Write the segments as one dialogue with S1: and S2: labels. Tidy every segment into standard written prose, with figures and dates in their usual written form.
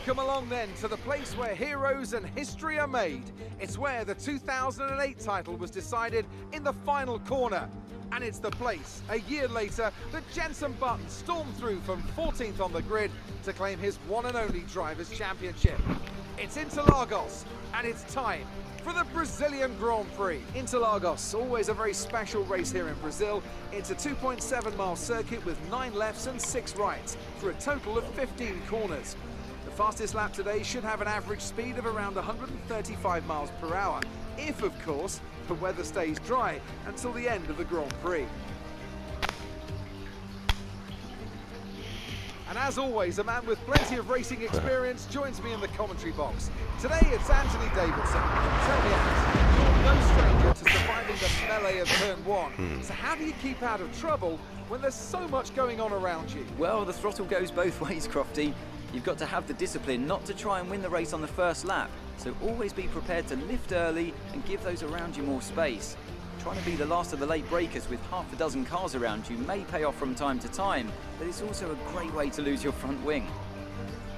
S1: Welcome along then to the place where heroes and history are made. It's where the 2008 title was decided in the final corner. And it's the place, a year later, that Jenson Button stormed through from 14th on the grid to claim his one and only Drivers' Championship. It's Interlagos, and it's time for the Brazilian Grand Prix. Interlagos, always a very special race here in Brazil. It's a 2.7-mile circuit with 9 lefts and 6 rights for a total of 15 corners. The fastest lap today should have an average speed of around 135 miles per hour, if, of course, the weather stays dry until the end of the Grand Prix. And as always, a man with plenty of racing experience joins me in the commentary box. Today it's Anthony Davidson. Tell me, Ant, you're no stranger to surviving the melee of turn 1. So how do you keep out of trouble when there's so much going on around you?
S2: Well, the throttle goes both ways, Crofty. You've got to have the discipline not to try and win the race on the first lap. So always be prepared to lift early and give those around you more space. Trying to be the last of the late breakers with half a dozen cars around you may pay off from time to time, but it's also a great way to lose your front wing.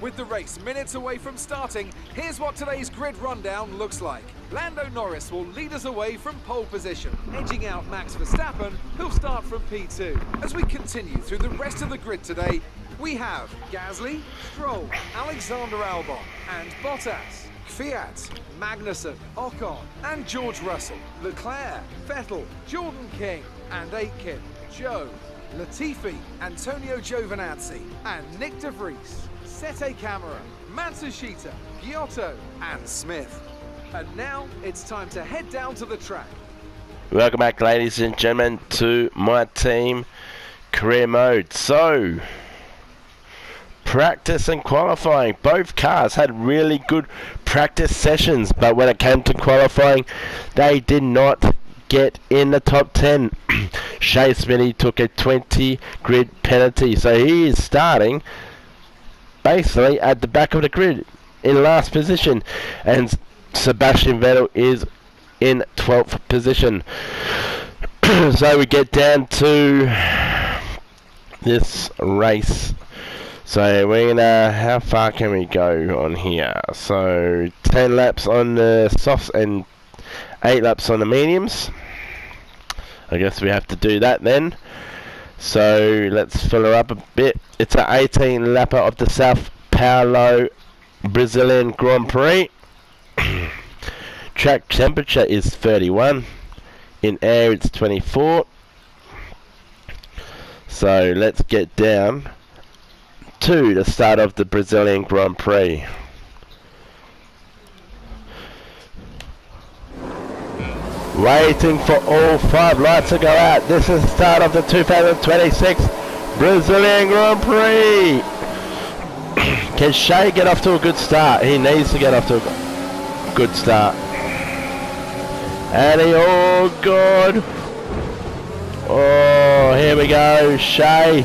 S1: With the race minutes away from starting, here's what today's grid rundown looks like. Lando Norris will lead us away from pole position, edging out Max Verstappen, who'll start from P2. As we continue through the rest of the grid today, we have Gasly, Stroll, Alexander Albon and Bottas, Fiat, Magnussen, Ocon and George Russell, Leclerc, Vettel, Jordan King and Aitken, Joe, Latifi, Antonio Giovinazzi and Nick De Vries, Sete Camara, Matsushita, Giotto and Smith. And now it's time to head down to the track.
S3: Welcome back, ladies and gentlemen, to MyTEAM career mode. So, practice and qualifying. Both cars had really good practice sessions, but when it came to qualifying, they did not get in the top 10. Shay Smithey took a 20 grid penalty, so he is starting basically at the back of the grid in last position, and Sebastian Vettel is in 12th position. So we get down to this race. So we're gonna, how far can we go on here? So 10 laps on the softs and 8 laps on the mediums. I guess we have to do that then. So let's fill her up a bit. It's an 18 lapper of the Sao Paulo Brazilian Grand Prix. Track temperature is 31. In air it's 24. So let's get down to the start of the Brazilian Grand Prix. Waiting for all 5 lights to go out. This is the start of the 2026 Brazilian Grand Prix. Can Shay get off to a good start? He needs to get off to a good start. And oh god. Oh, here we go, Shay.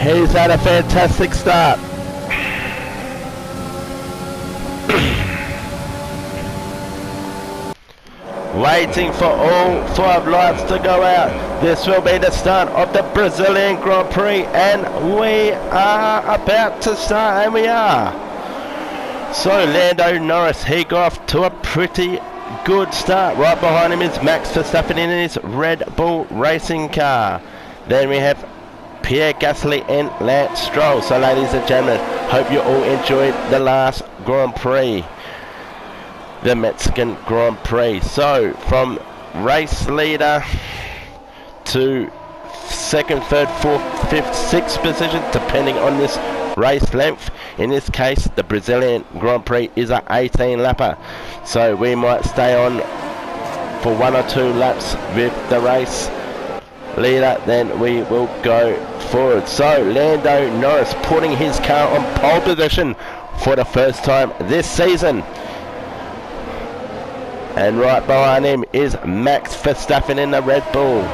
S3: He's had a fantastic start. Waiting for all 5 lights to go out. This will be the start of the Brazilian Grand Prix, and we are about to start, and we are. So Lando Norris, he got off to a pretty good start. Right behind him is Max Verstappen in his Red Bull racing car. Then we have Pierre Gasly and Lance Stroll. So ladies and gentlemen, hope you all enjoyed the last Grand Prix, the Mexican Grand Prix. So from race leader to 2nd, 3rd, 4th, 5th, 6th position, depending on this race length. In this case, the Brazilian Grand Prix is an 18 lapper, so we might stay on for 1 or 2 laps with the race leader, then we will go forward. So Lando Norris putting his car on pole position for the first time this season, and right behind him is Max Verstappen in the Red Bull.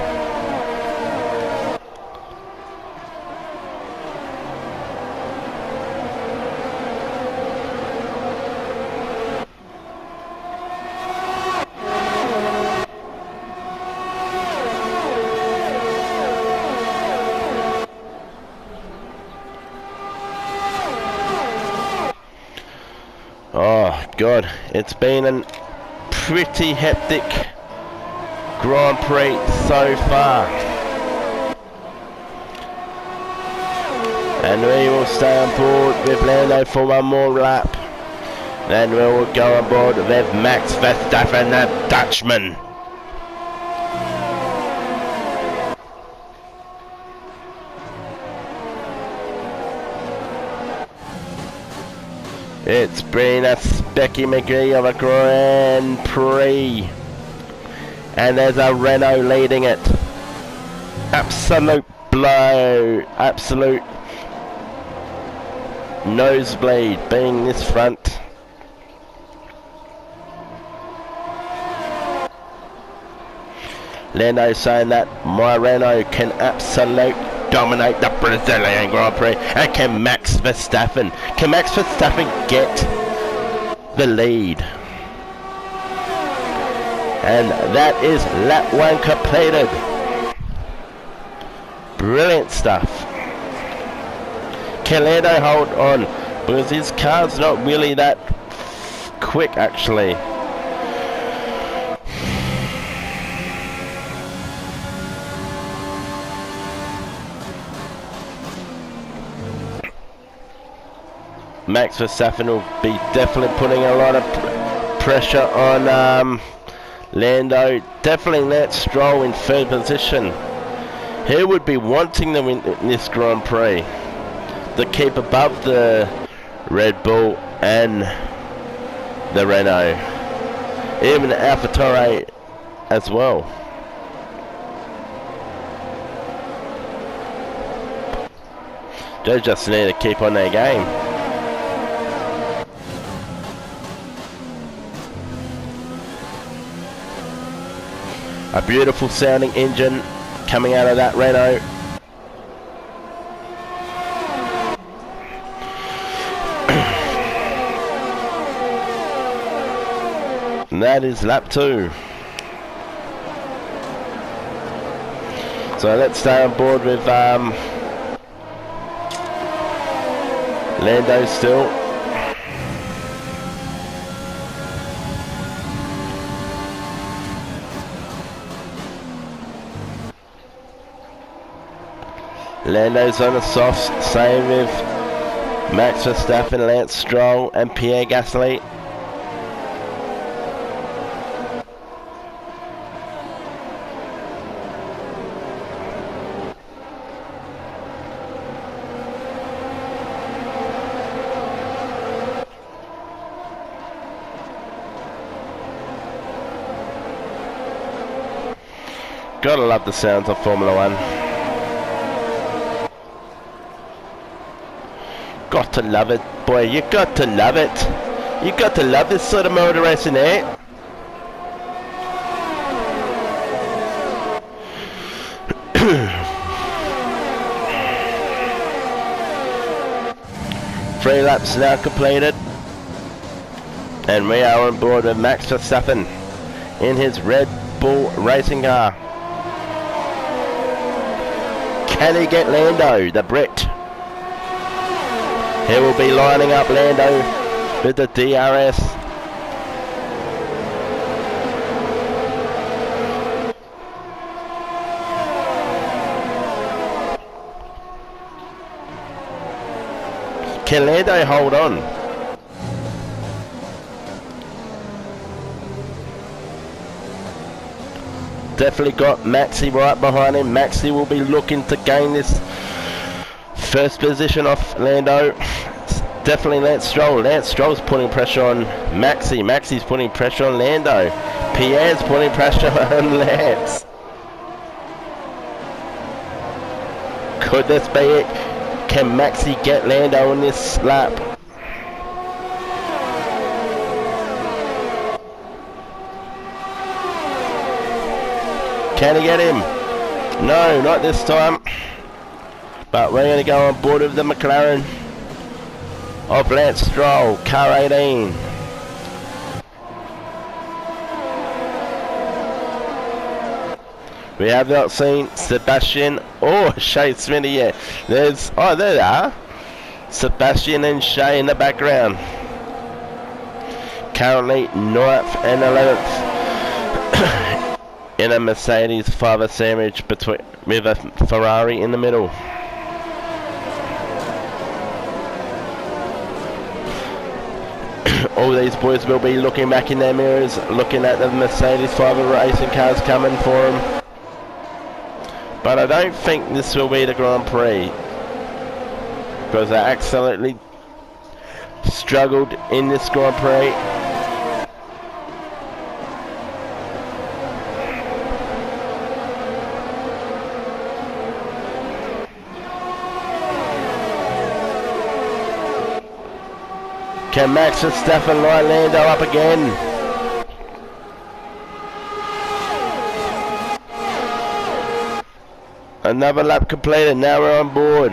S3: God, it's been a pretty hectic Grand Prix so far. And we will stay on board with Lando for one more lap. Then we will go on board with Max Verstappen, the Dutchman. It's been a specky McGee of a Grand Prix. And there's a Renault leading it. Absolute blow. Absolute nosebleed being this front. Lando saying that my Renault can absolutely dominate the Brazilian Grand Prix. And can Max Verstappen get the lead? And that is lap 1 completed. Brilliant stuff. Can Lando hold on? Because his car's not really that quick actually. Max Verstappen will be definitely putting a lot of pressure on Lando. Definitely let Stroll in third position. He would be wanting to win this Grand Prix, to keep above the Red Bull and the Renault, even the AlphaTauri as well. They just need to keep on their game. A beautiful sounding engine coming out of that Renault. And that is lap 2. So let's stay on board with Lando still. Lando's on a soft, same with Max Verstappen, Lance Stroll and Pierre Gasly. Gotta love the sounds of Formula 1. Got to love it, boy, you got to love it. You got to love this sort of motor racing, eh? Three laps now completed. And we are on board with Max Verstappen in his Red Bull racing car. Can he get Lando, the Brit? He will be lining up Lando with the DRS. Can Lando hold on? Definitely got Maxi right behind him. Maxi will be looking to gain this first position off Lando. Definitely Lance Stroll. Lance Stroll's putting pressure on Maxi. Maxi's putting pressure on Lando. Pierre's putting pressure on Lance. Could this be it? Can Maxi get Lando on this lap? Can he get him? No, not this time. But we're going to go on board with the McLaren of Lance Stroll, car 18. We have not seen Sebastian or Shay Smithey yet. There they are. Sebastian and Shay in the background. currently 9th and 11th in a Mercedes-FiveFaa sandwich with a Ferrari in the middle. All these boys will be looking back in their mirrors, looking at the Mercedes-FiveFaa racing cars coming for them. But I don't think this will be the Grand Prix, because they absolutely struggled in this Grand Prix. Can Max Verstappen light Lando up again? Another lap completed, now we're on board.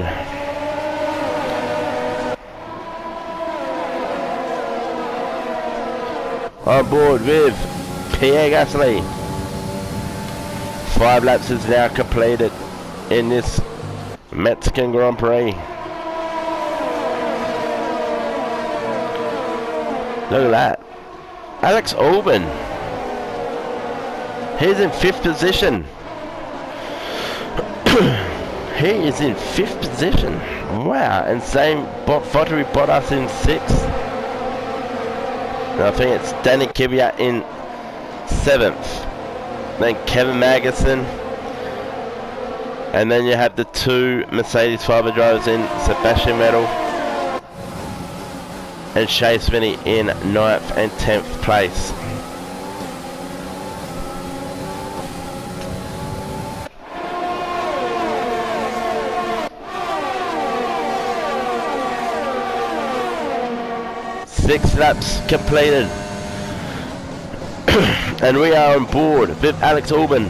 S3: On board with Pierre Gasly. 5 laps is now completed in this Mexican Grand Prix. Look at that. Alex Albon. He's in 5th position. He is in 5th position. Wow. And same Vattari Bottas in 6th. And I think it's Danny Kvyat in 7th. Then Kevin Magnussen. And then you have the 2 Mercedes-FiveFaa drivers in, Sebastian Vettel and Shay Smithey in 9th and 10th place. Six laps completed. And we are on board with Alex Albon.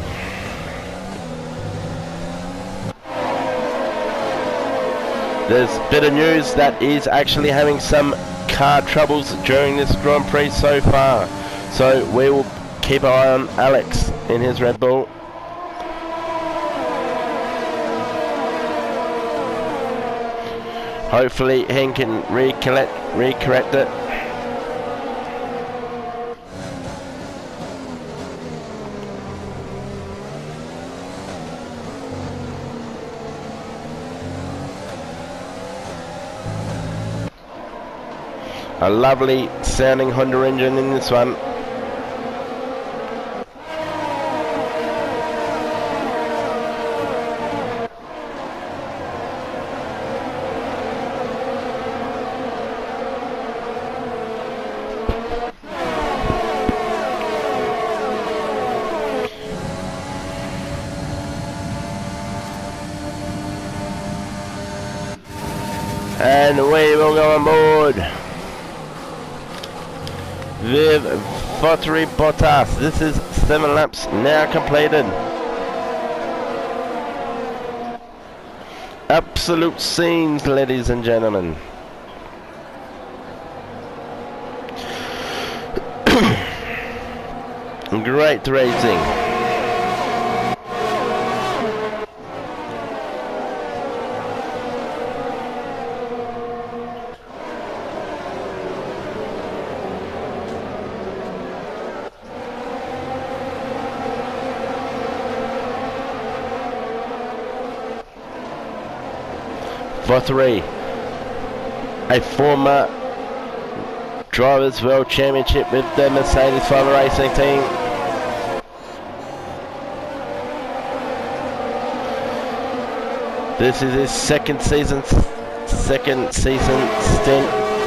S3: There's a bit of news that is actually having some car troubles during this Grand Prix so far. So we will keep an eye on Alex in his Red Bull. Hopefully he can recorrect it. A lovely sounding Honda engine in this one. And we will go on board with Vattari Bottas. This is 7 laps now completed. Absolute scenes, ladies and gentlemen. Great racing. Vattari, a former Drivers' World Championship with the Mercedes-FiveFaa racing team. This is his second season stint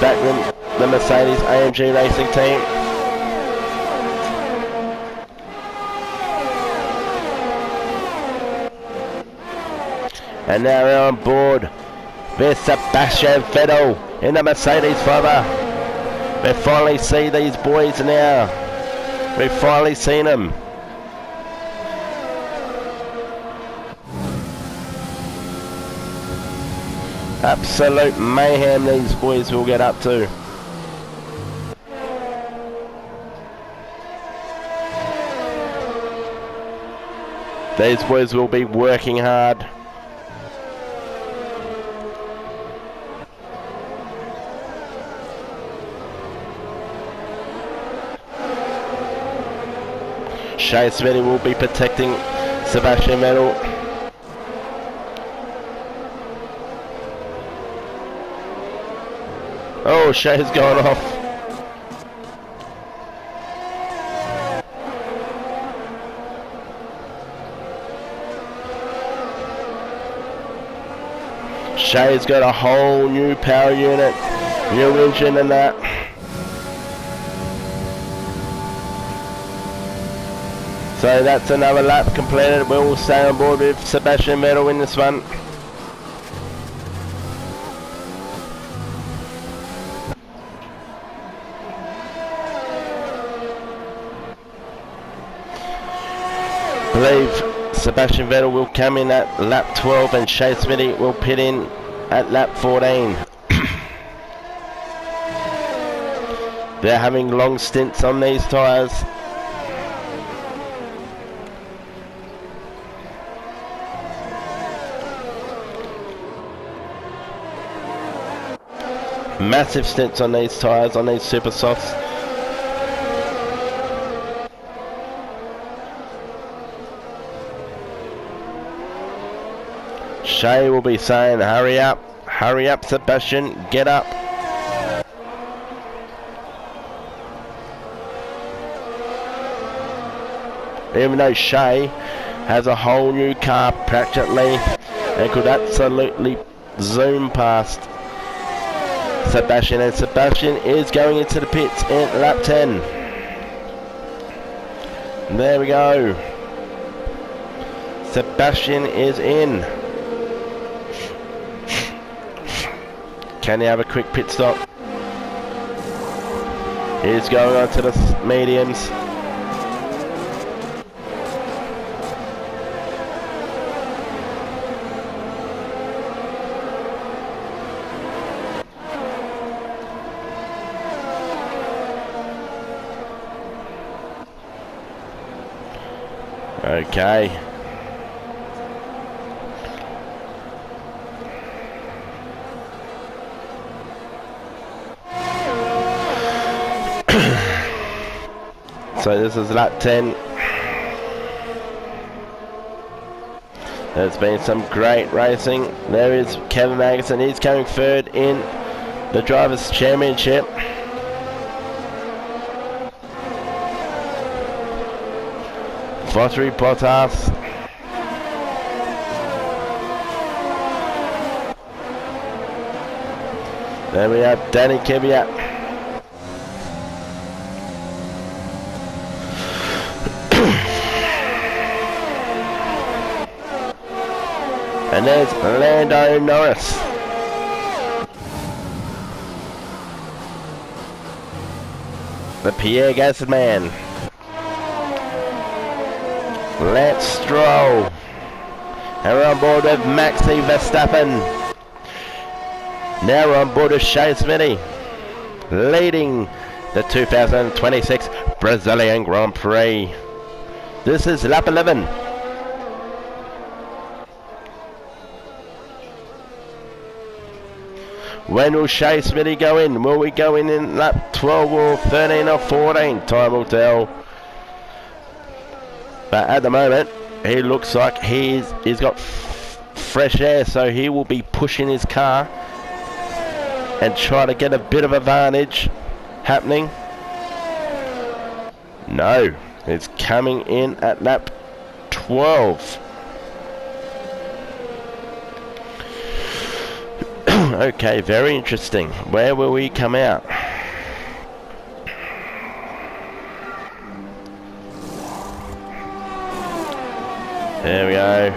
S3: back with the Mercedes AMG racing team. And now we're on board with Sebastian Vettel in the Mercedes-FiveFaa. We finally see these boys now. We've finally seen them. Absolute mayhem these boys will get up to. These boys will be working hard. Shay Smithey will be protecting Sebastian Vettel. Oh, Shay's gone off. Shay's got a whole new power unit, new engine and that. So that's another lap completed. We'll stay on board with Sebastian Vettel in this one. I believe Sebastian Vettel will come in at lap 12 and Shay Smithey will pit in at lap 14. They're having long stints on these tyres. Massive stints on these tyres, on these super softs. Shay will be saying, hurry up Sebastian, get up. Even though Shay has a whole new car practically and could absolutely zoom past Sebastian, and Sebastian is going into the pits in lap 10. There we go. Sebastian is in. Can he have a quick pit stop? He's going on to the mediums. Okay. So this is lap 10. There's been some great racing. There is Kevin Magnussen. He's coming third in the Drivers' Championship. Vattari Bottas. There we have Danny Kvyat. And there's Lando Norris. The Pierre Gasly man. Let's stroll. And we're on board with Maxi Verstappen. Now we're on board with Shay Smithey, leading the 2026 Brazilian Grand Prix. This is lap 11. When will Shay Smithey go in? Will we go in lap 12 or 13 or 14? Time will tell. But at the moment, he looks like he's got fresh air, so he will be pushing his car and try to get a bit of advantage happening. No, it's coming in at lap 12. Okay, very interesting. Where will we come out? There we go.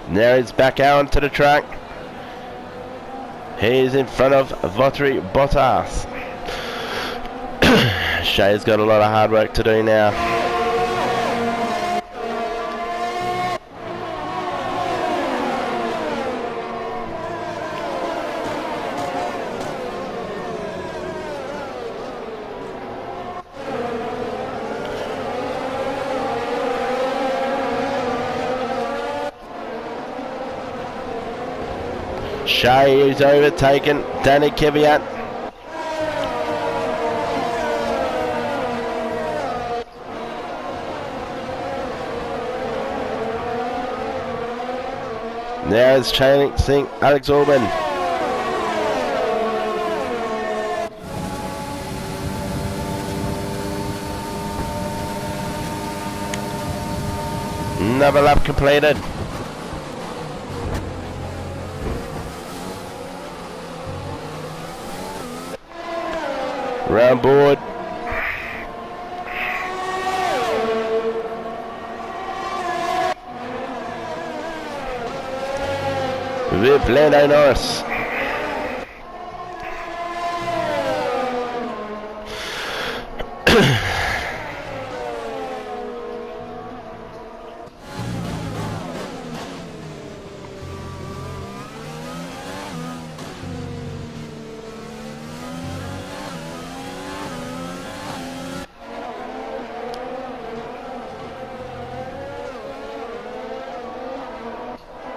S3: Now he's back out onto the track. He's in front of Vattari Bottas. Shay's got a lot of hard work to do now. Shay is overtaken Danny Kvyat. Now it's chasing Alex Albon. Another lap completed. Round board. With Lando Norris.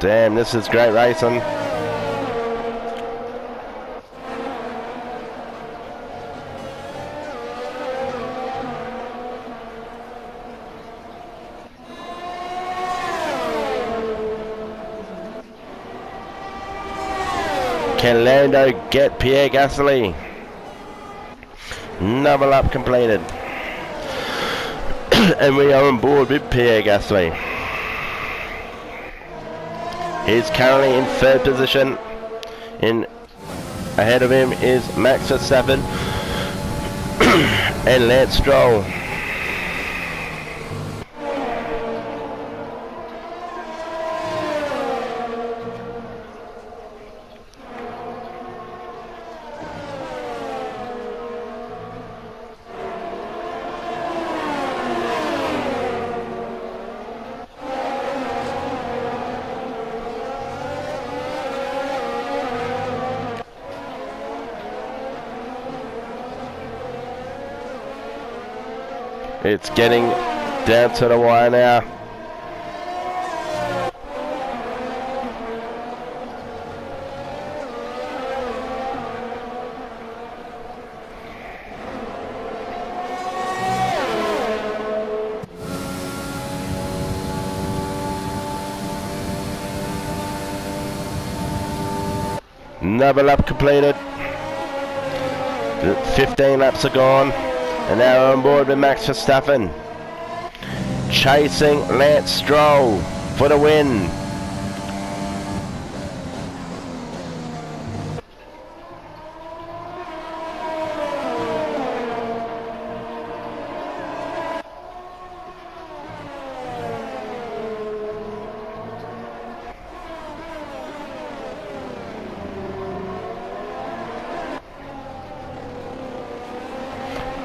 S3: Damn, this is great racing. Can Lando get Pierre Gasly? Another lap completed. And we are on board with Pierre Gasly. He's currently in third position. Ahead of him is Max Verstappen and Lance Stroll. It's getting down to the wire now. Another lap completed. 15 laps are gone. And now we're on board with Max Verstappen, chasing Lance Stroll for the win.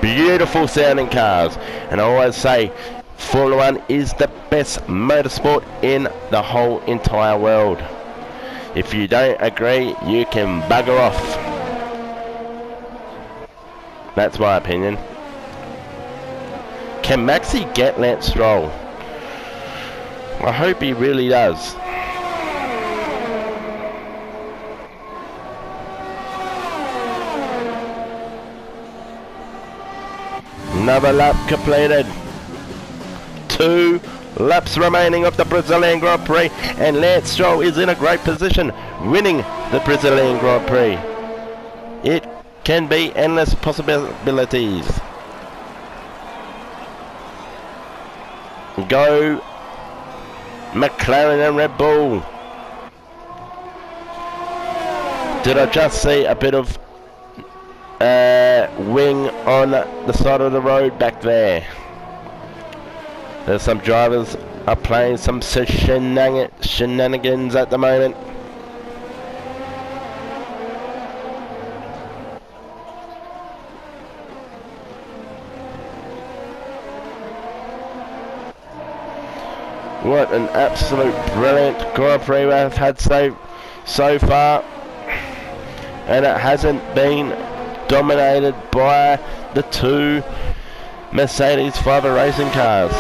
S3: Beautiful sounding cars, and I always say Formula 1 is the best motorsport in the whole entire world. If you don't agree, you can bugger off. That's my opinion. Can Maxi get Lance Stroll? I hope he really does. Another lap completed. 2 laps remaining of the Brazilian Grand Prix, and Lance Stroll is in a great position, winning the Brazilian Grand Prix. It can be endless possibilities. Go McLaren and Red Bull. Did I just see a bit of wing on the side of the road back there? There's some drivers are playing some shenanigans at the moment. What an absolute brilliant Grand Prix we've had so far, and it hasn't been dominated by the 2 Mercedes-FiveFaa racing cars.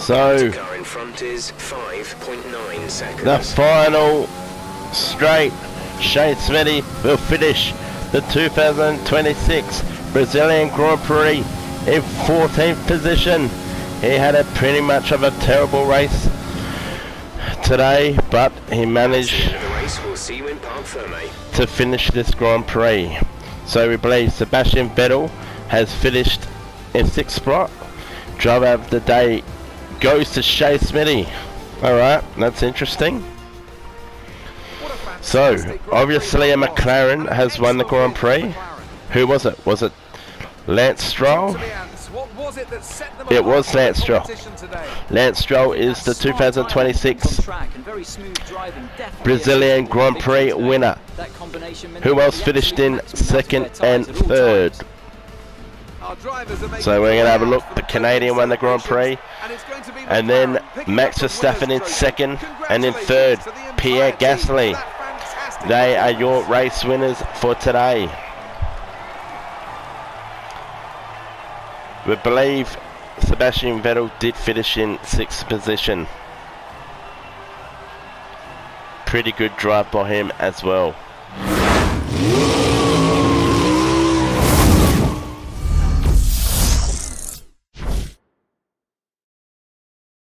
S3: So
S4: car in front is 5.9 seconds.
S3: the final straight, Shay Smithey will finish the 2026 Brazilian Grand Prix in 14th position. He had a pretty much of a terrible race today, but he managed to finish this Grand Prix. So we believe Sebastian Vettel has finished in 6th spot. Driver of the day goes to Shay Smithey. Alright, that's interesting. So, obviously a McLaren has won the Grand Prix. Who was it? Was it Lance Stroll? It was Lance Stroll. Lance Stroll is the 2026 Brazilian Grand Prix winner. Who else finished in 2nd and 3rd? So we're going to have a look. The Canadian won the Grand Prix, and then Max Verstappen in 2nd, and in 3rd Pierre Gasly. They are your race winners for today. We believe Sebastian Vettel did finish in 6th position. Pretty good drive by him as well.